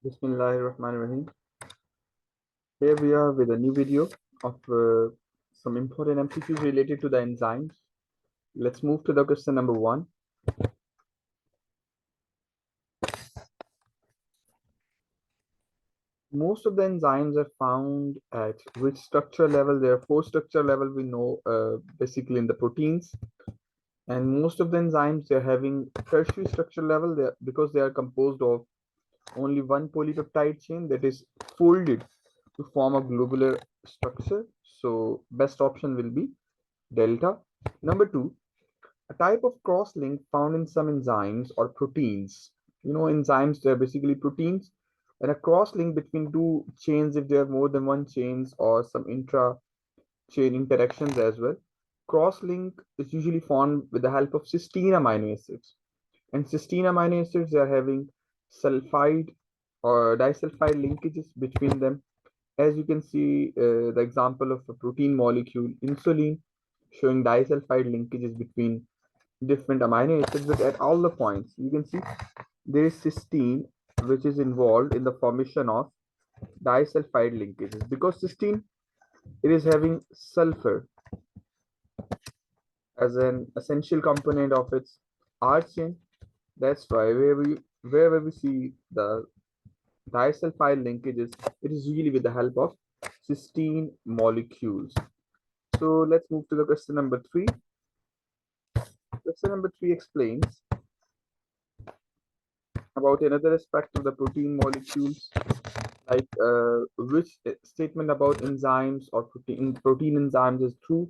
Bismillahirrahmanirrahim. Here we are with a new video of some important MCQs related to the enzymes. Let's move to the question number 1. Most of the enzymes are found at which structure level? There are 4 structure level we know basically in the proteins. And most of the enzymes they're having tertiary structure level there because they are composed of only one polypeptide chain that is folded to form a globular structure. So best option will be delta. Number 2, a type of cross-link found in some enzymes or proteins. Enzymes, they're basically proteins, and a cross-link between two chains if there are more than one chains or some intra-chain interactions as well. Cross-link is usually formed with the help of cysteine amino acids. And cysteine amino acids, they are having sulfide or disulfide linkages between them. As you can see, the example of a protein molecule, insulin, showing disulfide linkages between different amino acids, but at all the points you can see there is cysteine which is involved in the formation of disulfide linkages because cysteine it is having sulfur as an essential component of its R chain. That's why wherever we see the disulfide linkages, it is usually with the help of cysteine molecules. So let's move to the question number 3. Question number 3 explains about another aspect of the protein molecules, like which statement about enzymes or protein enzymes is true.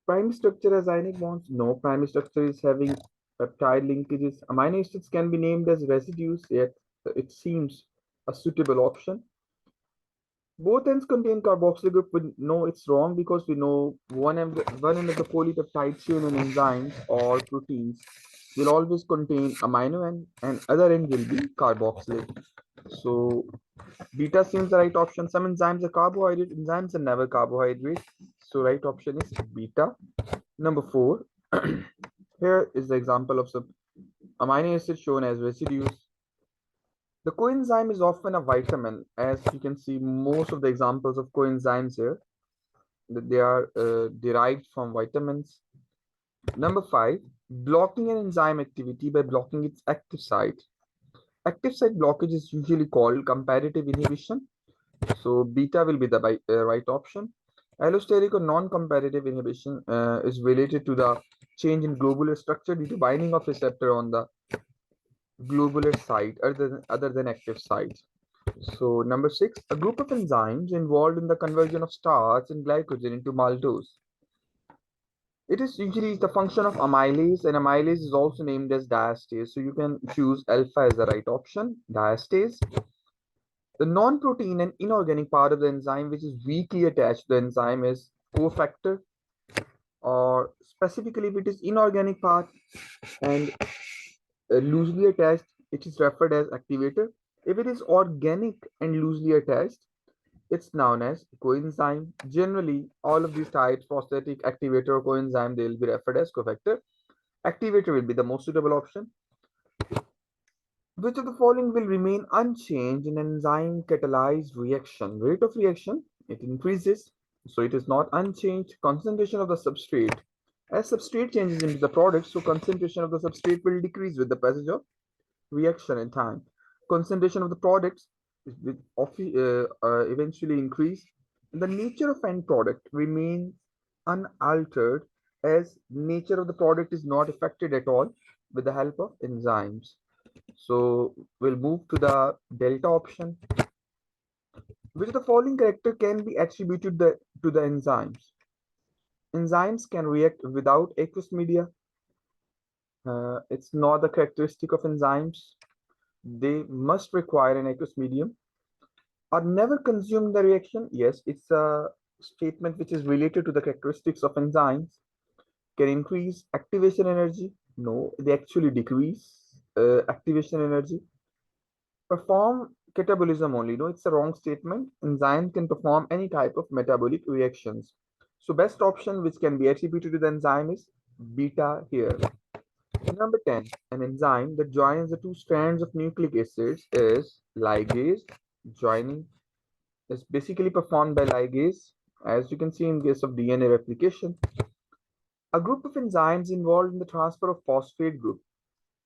Primary structure has ionic bonds. No, primary structure is having peptide linkages. Amino acids can be named as residues, yet it seems a suitable option. Both ends contain carboxyl group. We know it's wrong because we know one end of the polypeptide chain in enzymes or proteins will always contain amino end and other end will be carboxylate. So beta seems the right option. Some enzymes are carbohydrate, enzymes are never carbohydrate. So right option is beta. Number 4. Here is the example of some amino acids shown as residues. The coenzyme is often a vitamin, as you can see most of the examples of coenzymes here, that they are derived from vitamins. Number 5, blocking an enzyme activity by blocking its active site. Active site blockage is usually called comparative inhibition. So beta will be the right option. Allosteric or non-comparative inhibition is related to the change in globular structure due to binding of receptor on the globular site other than active sites. So number 6, a group of enzymes involved in the conversion of starch and glycogen into maltose. It is usually the function of amylase, and amylase is also named as diastase. So you can choose alpha as the right option, diastase. The non-protein and inorganic part of the enzyme which is weakly attached to the enzyme is cofactor, or specifically if it is inorganic part and loosely attached, it is referred as activator. If it is organic and loosely attached, it's known as coenzyme. Generally, all of these types, phosphatic activator or coenzyme, they will be referred as cofactor. Activator will be the most suitable option. Which of the following will remain unchanged in enzyme catalyzed reaction? Rate of reaction, it increases, so it is not unchanged. Concentration of the substrate. As substrate changes into the product, so concentration of the substrate will decrease with the passage of reaction in time. Concentration of the products will eventually increase. The nature of end product remains unaltered as nature of the product is not affected at all with the help of enzymes. So we'll move to the delta option. Which of the following character can be attributed to the enzymes? Enzymes can react without aqueous media. It's not the characteristic of enzymes. They must require an aqueous medium. Or never consume the reaction. Yes, it's a statement which is related to the characteristics of enzymes. Can increase activation energy. No, they actually decrease activation energy. Perform catabolism only. No, it's a wrong statement. Enzymes can perform any type of metabolic reactions. So best option which can be attributed to the enzyme is beta here. Number 10, an enzyme that joins the two strands of nucleic acids is ligase. Joining is basically performed by ligase, as you can see in case of DNA replication. A group of enzymes involved in the transfer of phosphate group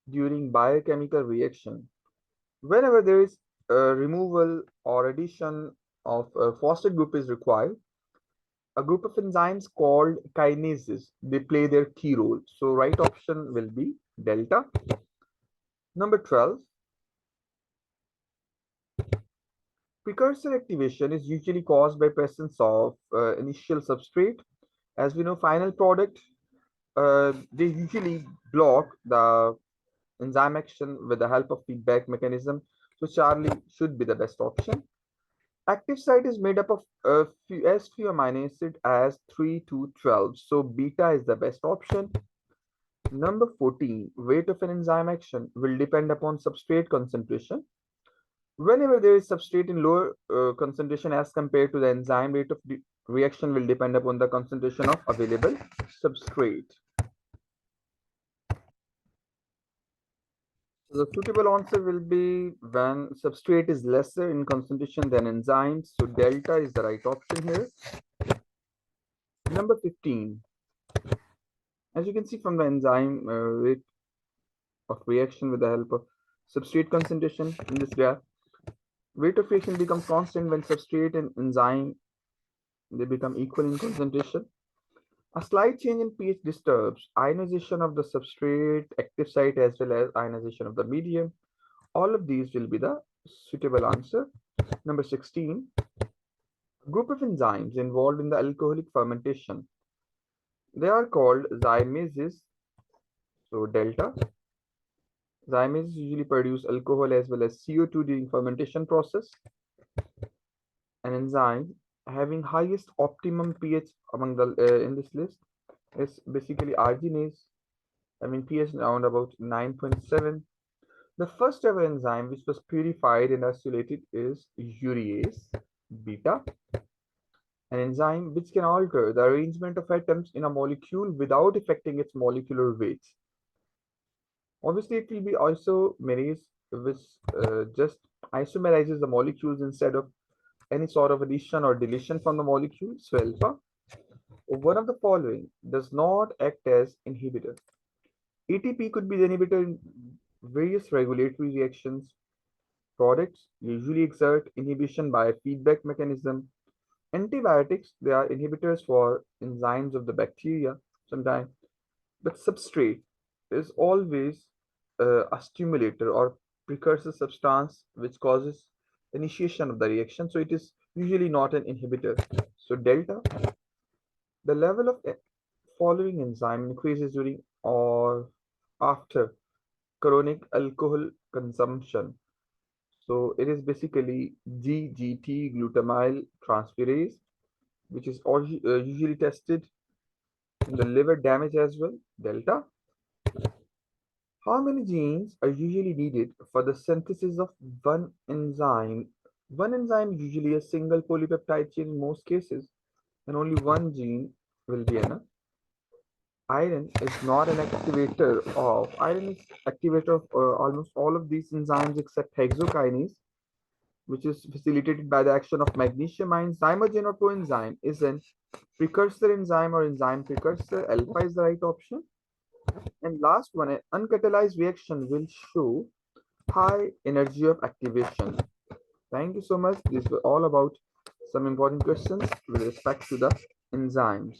during biochemical reaction. Whenever there is removal or addition of a phosphate group is required, a group of enzymes called kinases, they play their key role. So right option will be delta. Number 12, precursor activation is usually caused by presence of initial substrate. As we know, final product, they usually block the enzyme action with the help of feedback mechanism. So Charlie should be the best option. Active site is made up of as few amino acid as 3 to 12. So beta is the best option. Number 14, weight of an enzyme action will depend upon substrate concentration. Whenever there is substrate in lower concentration as compared to the enzyme, rate of reaction will depend upon the concentration of available substrate. So the suitable answer will be when substrate is lesser in concentration than enzymes. So delta is the right option here. Number 15. As you can see from the enzyme rate of reaction with the help of substrate concentration in this graph, rate of reaction becomes constant when substrate and enzyme they become equal in concentration. A slight change in pH disturbs ionization of the substrate active site as well as ionization of the medium. All of these will be the suitable answer. Number 16, a group of enzymes involved in the alcoholic fermentation. They are called zymases. So delta. Zymases usually produce alcohol as well as CO2 during fermentation process. An enzyme having highest optimum pH among the in this list is basically arginase, having pH around about 9.7. The first ever enzyme which was purified and isolated is urease beta, an enzyme which can alter the arrangement of atoms in a molecule without affecting its molecular weights. Obviously, it will be isomerase, which just isomerizes the molecules instead of any sort of addition or deletion from the molecule. So alpha, one of the following does not act as inhibitor. ATP could be the inhibitor in various regulatory reactions. Products usually exert inhibition by a feedback mechanism. Antibiotics, they are inhibitors for enzymes of the bacteria sometimes. But substrate is always a stimulator or precursor substance which causes initiation of the reaction. So it is usually not an inhibitor. So delta, the level of following enzyme increases during or after chronic alcohol consumption. So it is basically GGT glutamyl transferase, which is usually tested in the liver damage as well. Delta. How many genes are usually needed for the synthesis of one enzyme? One enzyme is usually a single polypeptide chain in most cases, and only one gene will be enough. Iron is not an activator of iron is activator of almost all of these enzymes except hexokinase, which is facilitated by the action of magnesium ions. Zymogen or coenzyme is an precursor enzyme or enzyme precursor. Alpha is the right option. And last one, an uncatalyzed reaction will show high energy of activation. Thank you so much. These were all about some important questions with respect to the enzymes.